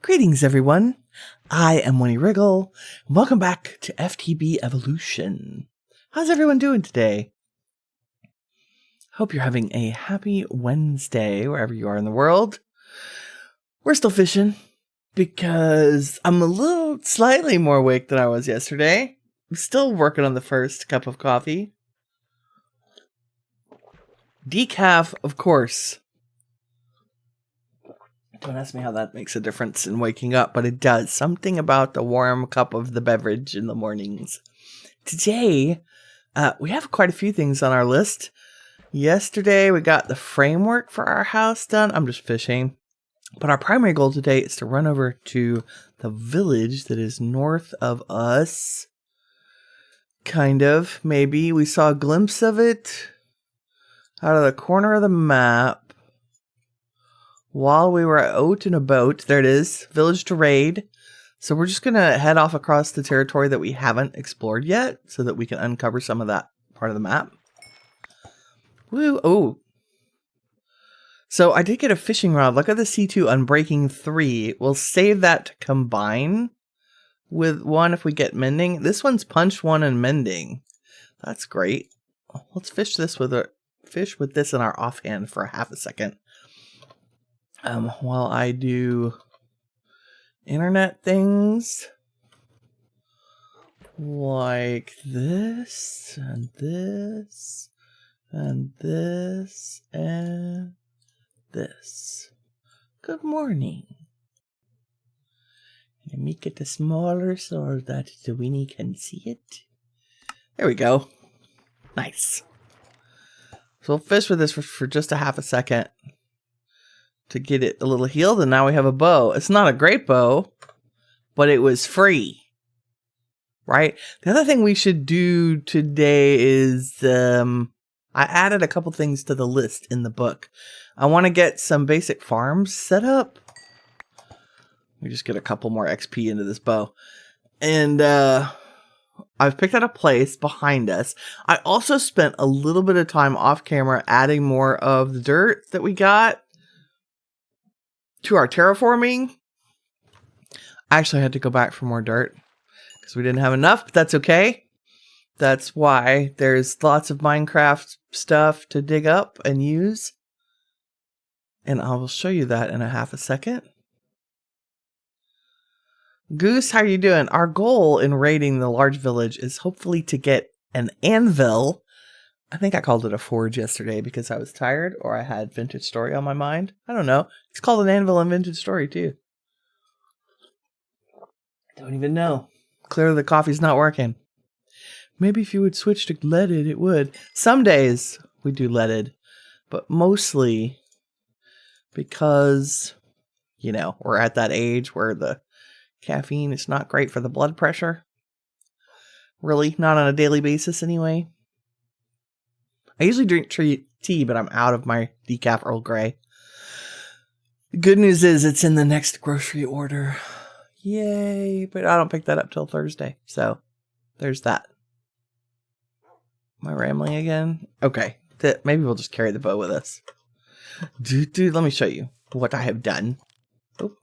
Greetings, everyone. I am Winnie Wriggle, and welcome back to FTB Evolution. How's everyone doing today? Hope you're having a happy Wednesday, wherever you are in the world. We're still fishing, because I'm slightly more awake than I was yesterday. I'm still working on the first cup of coffee. Decaf, of course. Don't ask me how that makes a difference in waking up, but it does. Something about the warm cup of the beverage in the mornings. Today, we have quite a few things on our list. Yesterday, we got the framework for our house done. I'm just fishing. But our primary goal today is to run over to the village that is north of us. Kind of, maybe. We saw a glimpse of it out of the corner of the map. While we were out and about, there it is, village to raid. So we're just going to head off across the territory that we haven't explored yet so that we can uncover some of that part of the map. Woo, oh. So I did get a fishing rod. Look at the C2 Unbreaking 3. We'll save that to combine with one if we get mending. This one's punch 1 and mending. That's great. Let's fish this with this in our offhand for half a second. While I do internet things like this and this and this and this. Good morning. Let me get it smaller so that the Winnie can see it. There we go. Nice. So we'll fish with this for just a half a second to get it a little healed, and now we have a bow. It's not a great bow, but it was free, right? The other thing we should do today is I added a couple things to the list in the book. I want to get some basic farms set up. We just get a couple more XP into this bow, and I've picked out a place behind us. I also spent a little bit of time off camera adding more of the dirt that we got to our terraforming. I actually had to go back for more dirt because we didn't have enough, but that's okay. That's why there's lots of Minecraft stuff to dig up and use. And I will show you that in a half a second. Goose, how are you doing? Our goal in raiding the large village is hopefully to get an anvil. I think I called it a forge yesterday because I was tired or I had Vintage Story on my mind. I don't know. It's called an anvil in Vintage Story too. Don't even know. Clearly the coffee's not working. Maybe if you would switch to leaded, it would. Some days we do leaded, but mostly because, you know, we're at that age where the caffeine is not great for the blood pressure. Really, not on a daily basis anyway. I usually drink tea, but I'm out of my decaf Earl Grey. The good news is it's in the next grocery order. Yay, but I don't pick that up till Thursday. So there's that. Am I rambling again? Okay, maybe we'll just carry the bow with us. Let me show you what I have done. Oh.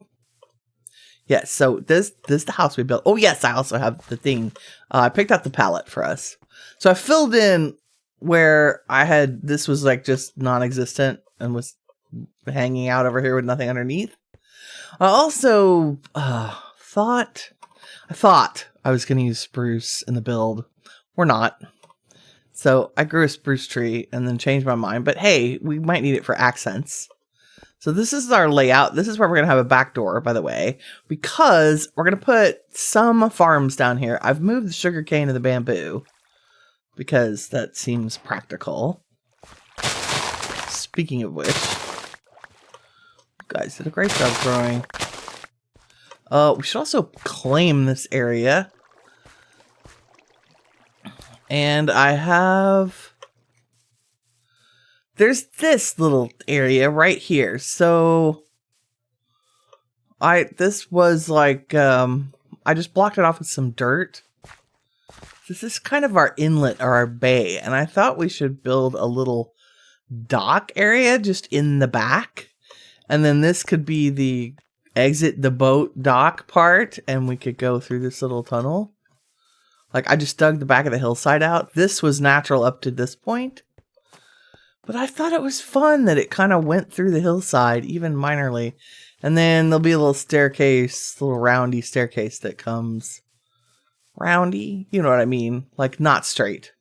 Yeah, so this is the house we built. Oh yes, I also have the thing. I picked out the palette for us. So I filled in where this was like just non-existent and was hanging out over here with nothing underneath. I also thought I was going to use spruce in the build. We're not. So I grew a spruce tree and then changed my mind. But hey, we might need it for accents. So this is our layout. This is where we're going to have a back door, by the way, because we're going to put some farms down here. I've moved the sugarcane and the bamboo because that seems practical. Speaking of which, you guys did a great job growing. We should also claim this area. And there's this little area right here. So this was like, I just blocked it off with some dirt. This is kind of our inlet or our bay, and I thought we should build a little dock area just in the back, and then this could be the exit the boat dock part and we could go through this little tunnel. Like, I just dug the back of the hillside out. This was natural up to this point. But I thought it was fun that it kind of went through the hillside, even minorly. And then there'll be a little staircase, little roundy staircase that comes... Roundy? You know what I mean? Like, not straight.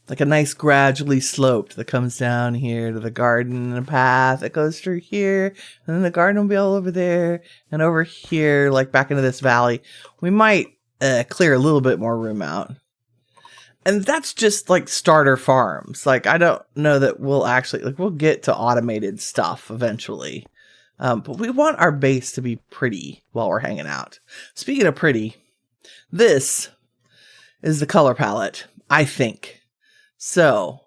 Like a nice gradually sloped that comes down here to the garden and a path that goes through here. And then the garden will be all over there. And over here, like back into this valley. We might clear a little bit more room out. And that's just like starter farms. Like, I don't know that we'll actually, like, we'll get to automated stuff eventually. But we want our base to be pretty while we're hanging out. Speaking of pretty, this is the color palette, I think. So,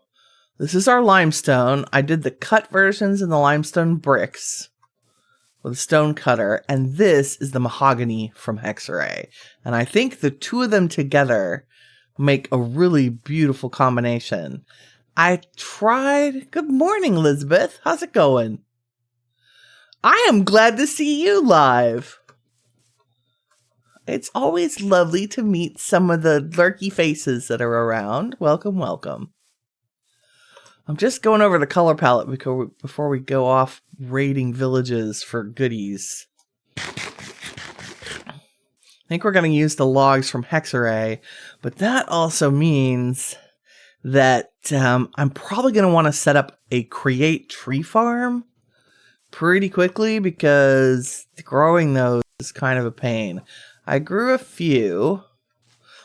this is our limestone. I did the cut versions in the limestone bricks with a stone cutter. And this is the mahogany from Hexarray. And I think the two of them together make a really beautiful combination. I tried... Good morning, Elizabeth. How's it going? I am glad to see you live. It's always lovely to meet some of the lurky faces that are around. Welcome, welcome. I'm just going over the color palette before we go off raiding villages for goodies. I think we're going to use the logs from Hexarray, but that also means that I'm probably going to want to set up a create tree farm pretty quickly because growing those is kind of a pain. I grew a few.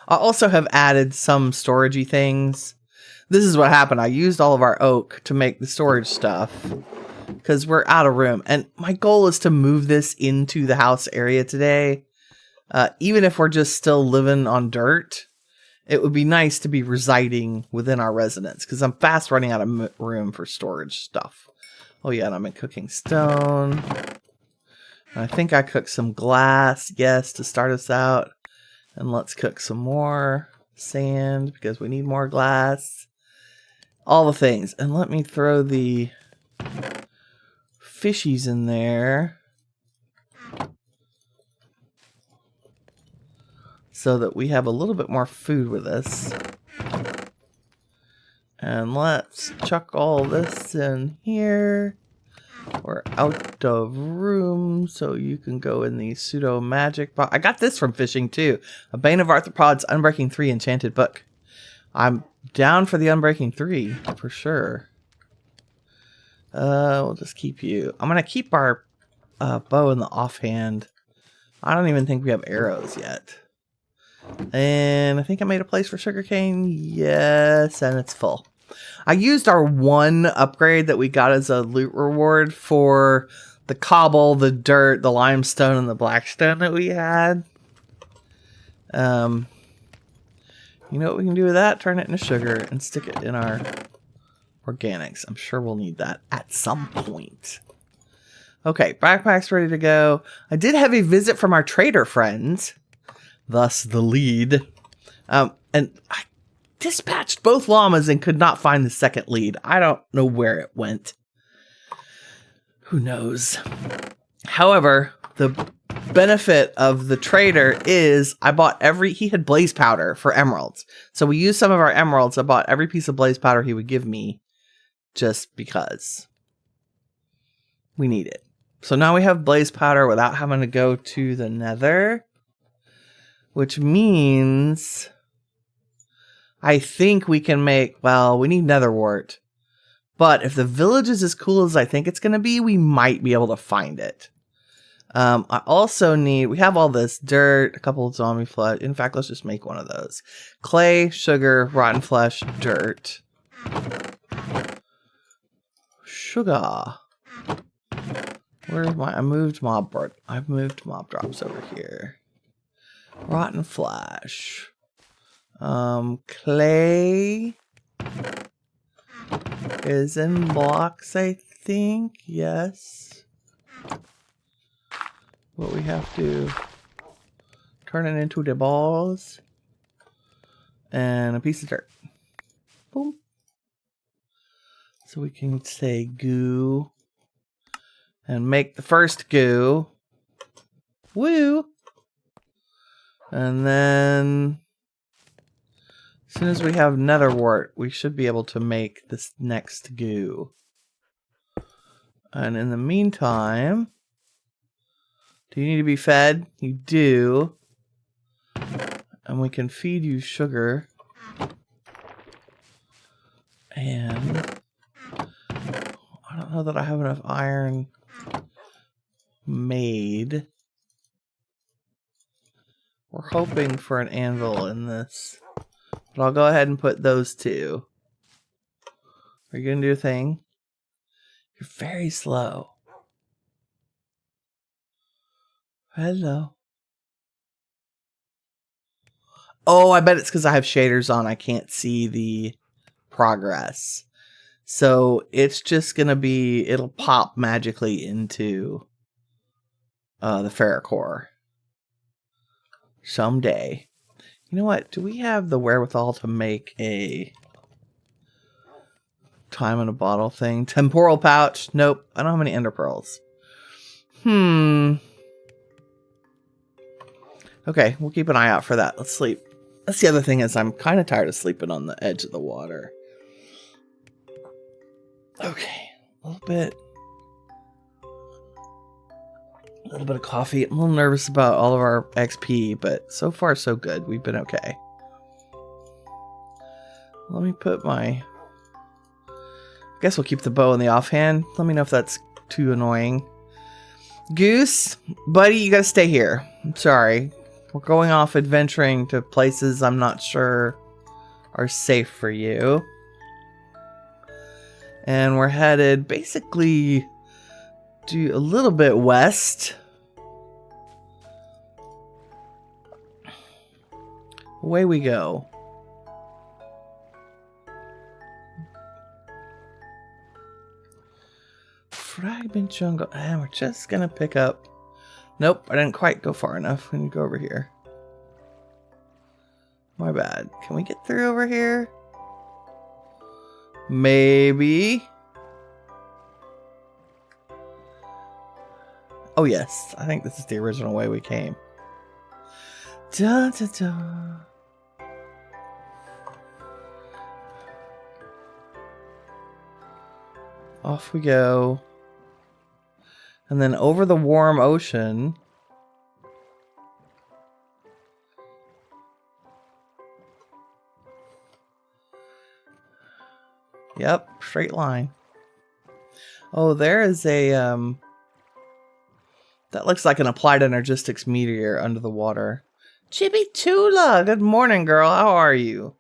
I also have added some storagey things. This is what happened. I used all of our oak to make the storage stuff because we're out of room. And my goal is to move this into the house area today. Even if we're just still living on dirt, it would be nice to be residing within our residence because I'm fast running out of room for storage stuff. Oh yeah, and I'm in cooking stone. I think I cooked some glass, yes, to start us out. And let's cook some more sand because we need more glass. All the things. And let me throw the fishies in there so that we have a little bit more food with us. And let's chuck all this in here. We're out of room, so you can go in the pseudo magic box. I got this from fishing too. A Bane of Arthropods Unbreaking 3 enchanted book. I'm down for the Unbreaking 3 for sure. We'll just keep you. I'm gonna keep our bow in the offhand. I don't even think we have arrows yet. And I think I made a place for sugarcane. Yes, and it's full. I used our one upgrade that we got as a loot reward for the cobble, the dirt, the limestone, and the blackstone that we had. You know what we can do with that? Turn it into sugar and stick it in our organics. I'm sure we'll need that at some point. Okay, backpack's ready to go. I did have a visit from our trader friends. Thus the lead. And I dispatched both llamas and could not find the second lead. I don't know where it went. Who knows? However, the benefit of the trader is I bought he had blaze powder for emeralds. So we used some of our emeralds. I bought every piece of blaze powder he would give me just because we need it. So now we have blaze powder without having to go to the nether, which means I think we can make, well, we need nether wart. But if the village is as cool as I think it's going to be, we might be able to find it. I also need, we have all this dirt, a couple of zombie flesh. In fact, let's just make one of those. Clay, sugar, rotten flesh, dirt. Sugar. Where's my, I've moved mob drops over here. Rotten flesh. Clay is in blocks, I think. Yes. But we have to turn it into the balls. And a piece of dirt. Boom. So we can say goo. And make the first goo. Woo! And then, as soon as we have nether wart, we should be able to make this next goo. And in the meantime, do you need to be fed? You do. And we can feed you sugar. And I don't know that I have enough iron made. We're hoping for an anvil in this. But I'll go ahead and put those two. Are you going to do a thing? You're very slow. Hello. Oh, I bet it's because I have shaders on. I can't see the progress. So it's just going to be, it'll pop magically into the ferrocore. Someday. You know what? Do we have the wherewithal to make a time in a bottle thing? Temporal pouch? Nope. I don't have any ender pearls. Okay, we'll keep an eye out for that. Let's sleep. That's the other thing is I'm kind of tired of sleeping on the edge of the water. Okay, a little bit of coffee. I'm a little nervous about all of our XP, but so far so good. We've been okay. Let me put my... I guess we'll keep the bow in the offhand. Let me know if that's too annoying. Goose, buddy, you gotta stay here. I'm sorry. We're going off adventuring to places I'm not sure are safe for you. And we're headed basically to a little bit west. Away we go. Fragment jungle. And we're just gonna pick up. Nope, I didn't quite go far enough. We need to go over here. My bad. Can we get through over here? Maybe. Oh yes, I think this is the original way we came. Da, da, da. Off we go. And then over the warm ocean. Yep, straight line. Oh, there is a that looks like an applied energistics meteor under the water. Chibi Chula, good morning, girl. How are you?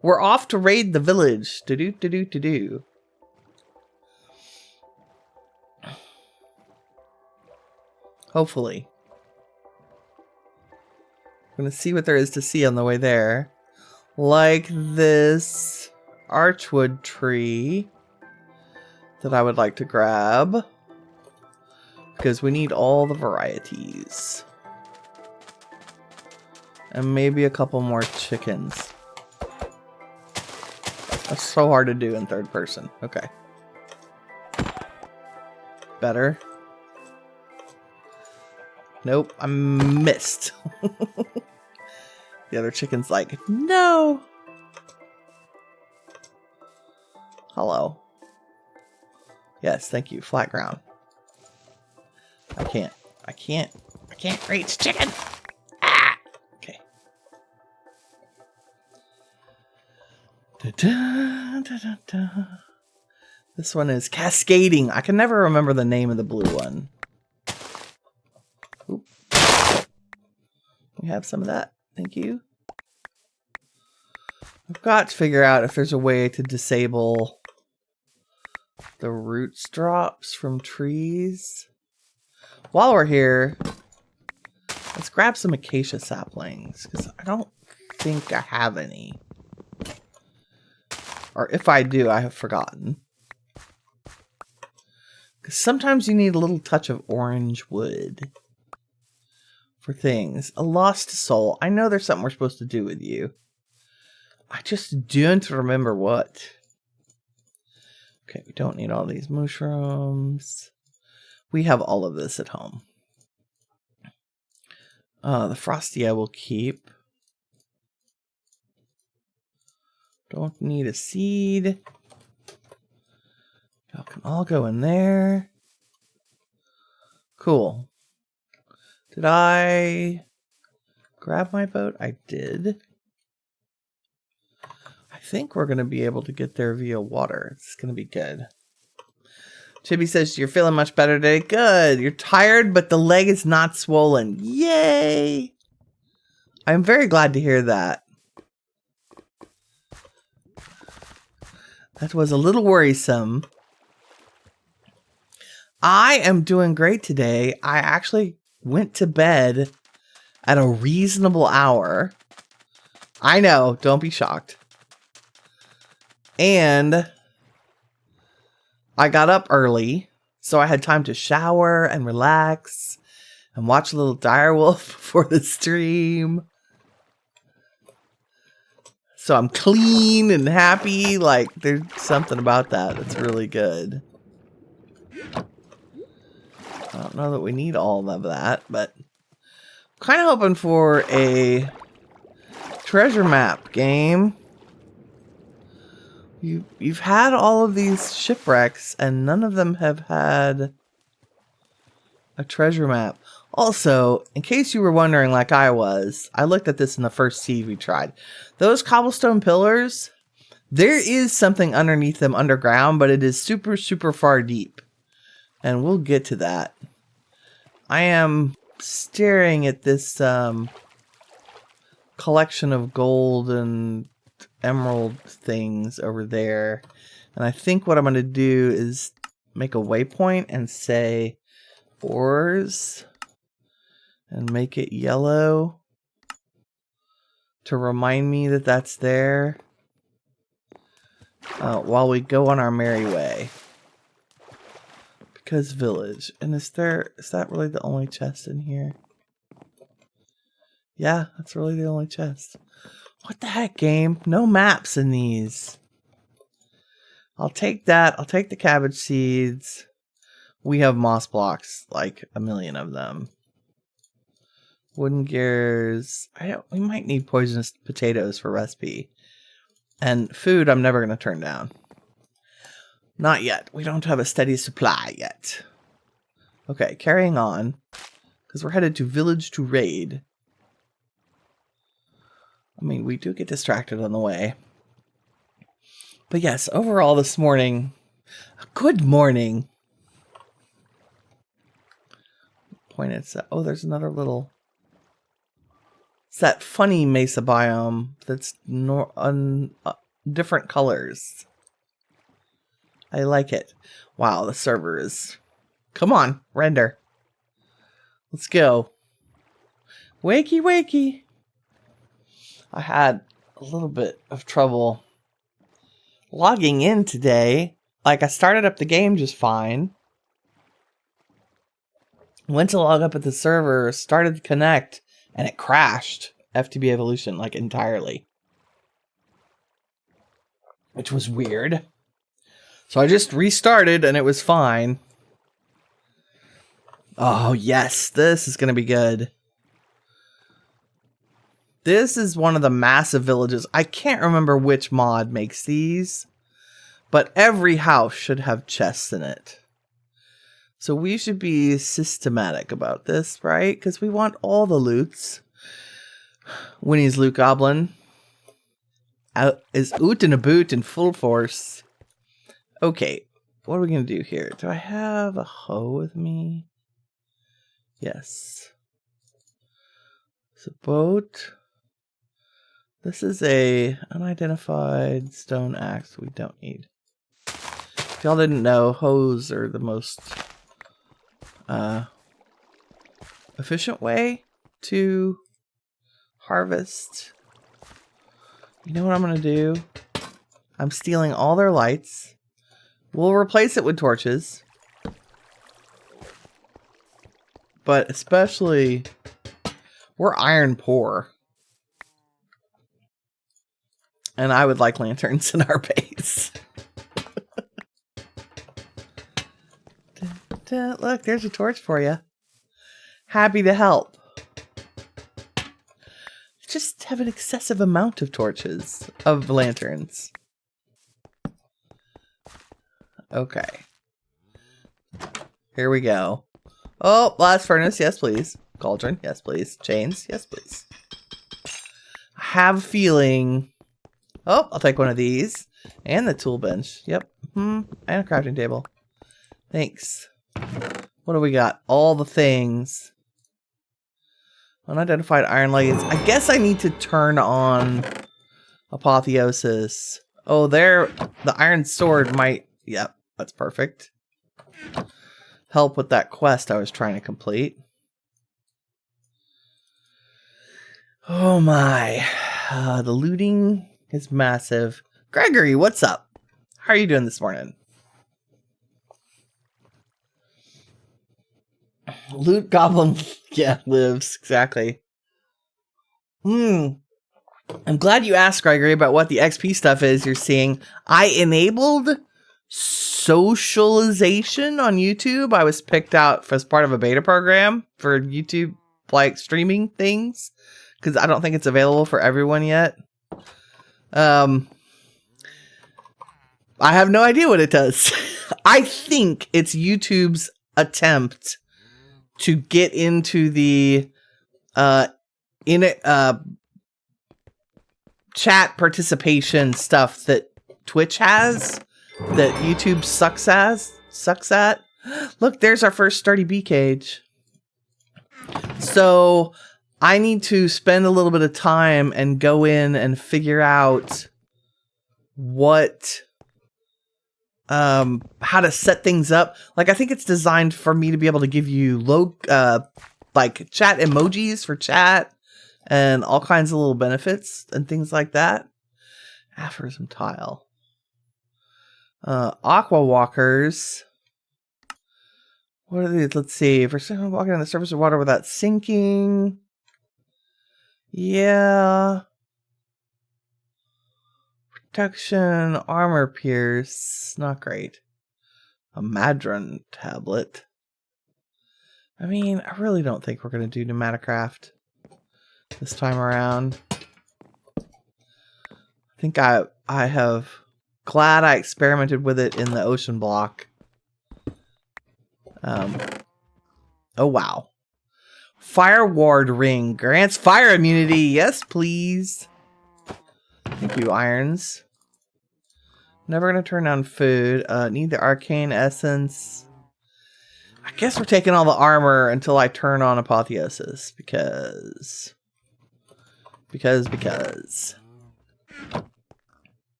We're off to raid the village. Do-do-do-do-do-do. Hopefully. I'm gonna see what there is to see on the way there. Like this archwood tree that I would like to grab. Because we need all the varieties. And maybe a couple more chickens. That's so hard to do in third person. Okay. Better. Nope, I missed. The other chicken's like, no. Hello. Yes, thank you. Flat ground. I can't reach chicken. Ah! Okay. Da-da-da-da-da. This one is cascading. I can never remember the name of the blue one. Oop. We have some of that. Thank you. I've got to figure out if there's a way to disable the roots drops from trees. While we're here, let's grab some acacia saplings, because I don't think I have any. Or if I do, I have forgotten. Because sometimes you need a little touch of orange wood for things. A lost soul. I know there's something we're supposed to do with you. I just don't remember what. Okay, we don't need all these mushrooms. We have all of this at home. The frosty I will keep. Don't need a seed. Y'all can all go in there. Cool. Did I grab my boat? I did. I think we're going to be able to get there via water. It's going to be good. Chibi says, you're feeling much better today. Good. You're tired, but the leg is not swollen. Yay! I'm very glad to hear that. That was a little worrisome. I am doing great today. I actually went to bed at a reasonable hour. I know, don't be shocked. And I got up early, so I had time to shower and relax and watch a little direwolf before the stream. So I'm clean and happy. Like, there's something about that that's really good. I don't know that we need all of that, but I'm kind of hoping for a treasure map game. You've had all of these shipwrecks, and none of them have had a treasure map. Also, in case you were wondering like I was, I looked at this in the first seed we tried. Those cobblestone pillars, there is something underneath them underground, but it is super, super far deep. And we'll get to that. I am staring at this collection of gold and emerald things over there. And I think what I'm going to do is make a waypoint and say ores and make it yellow to remind me that that's there while we go on our merry way. Because village. And is that really the only chest in here? Yeah, that's really the only chest. What the heck, game? No maps in these. I'll take that. I'll take the cabbage seeds. We have moss blocks, like a million of them. Wooden gears. We might need poisonous potatoes for recipe. And food I'm never going to turn down. Not yet. We don't have a steady supply yet. Okay, carrying on. Because we're headed to village to raid. I mean, we do get distracted on the way. But yes, overall this morning, a good morning. Point at that. Oh, there's another little. It's that funny mesa biome that's different colors. I like it. Wow, the server is... Come on, render. Let's go. Wakey, wakey. I had a little bit of trouble logging in today. Like, I started up the game just fine. Went to log up at the server, started to connect, and it crashed FTB Evolution, like, entirely. Which was weird. So I just restarted, and it was fine. Oh, yes, this is going to be good. This is one of the massive villages. I can't remember which mod makes these, but every house should have chests in it. So we should be systematic about this, right? Because we want all the loots. Winnie's loot goblin is oot and a boot in full force. Okay, what are we going to do here? Do I have a hoe with me? Yes. It's a boat. This is a unidentified stone axe we don't need. If y'all didn't know, hoes are the most efficient way to harvest. You know what I'm going to do? I'm stealing all their lights. We'll replace it with torches. But especially, we're iron poor. And I would like lanterns in our base. Look, there's a torch for you. Happy to help. just have an excessive amount of torches, of lanterns. Okay. Here we go. Oh, blast furnace, yes please. Cauldron, yes please. Chains, yes please. I have a feeling... Oh, I'll take one of these. And the tool bench. Yep. And a crafting table. Thanks. What do we got? All the things. Unidentified iron leggings. I guess I need to turn on apotheosis. Oh, there. The iron sword might... Yep, that's perfect. Help with that quest I was trying to complete. Oh my. The looting is massive. Gregory, what's up? How are you doing this morning? Loot Goblin, yeah, lives. Exactly. I'm glad you asked, Gregory, about what the XP stuff is you're seeing. I enabled socialization on YouTube. I was picked out as part of a beta program for YouTube, like, streaming things. Because I don't think it's available for everyone yet. I have no idea what it does. I think it's YouTube's attempt to get into the chat participation stuff that Twitch has, that YouTube sucks at. Look, there's our first sturdy bee cage. So I need to spend a little bit of time and go in and figure out what, how to set things up. Like, I think it's designed for me to be able to give you like chat emojis for chat and all kinds of little benefits and things like that. Aphorism tile. Aqua walkers. What are these? Let's see. For someone walking on the surface of water without sinking. Yeah. Protection, armor pierce. Not great. A Madron tablet. I mean, I really don't think we're going to do Pneumaticraft this time around. I think I have... Glad I experimented with it in the ocean block. Oh, wow. Fire Ward Ring grants fire immunity. Yes, please. Thank you, irons. Never gonna turn down food. Need the arcane essence. I guess we're taking all the armor until I turn on apotheosis because.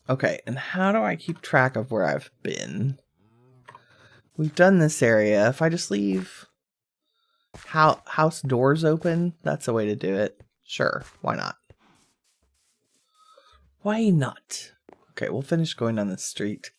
Okay, and how do I keep track of where I've been? We've done this area. If I just leave house doors open, that's the way to do it. Sure, why not? Why not? Okay, we'll finish going down the street.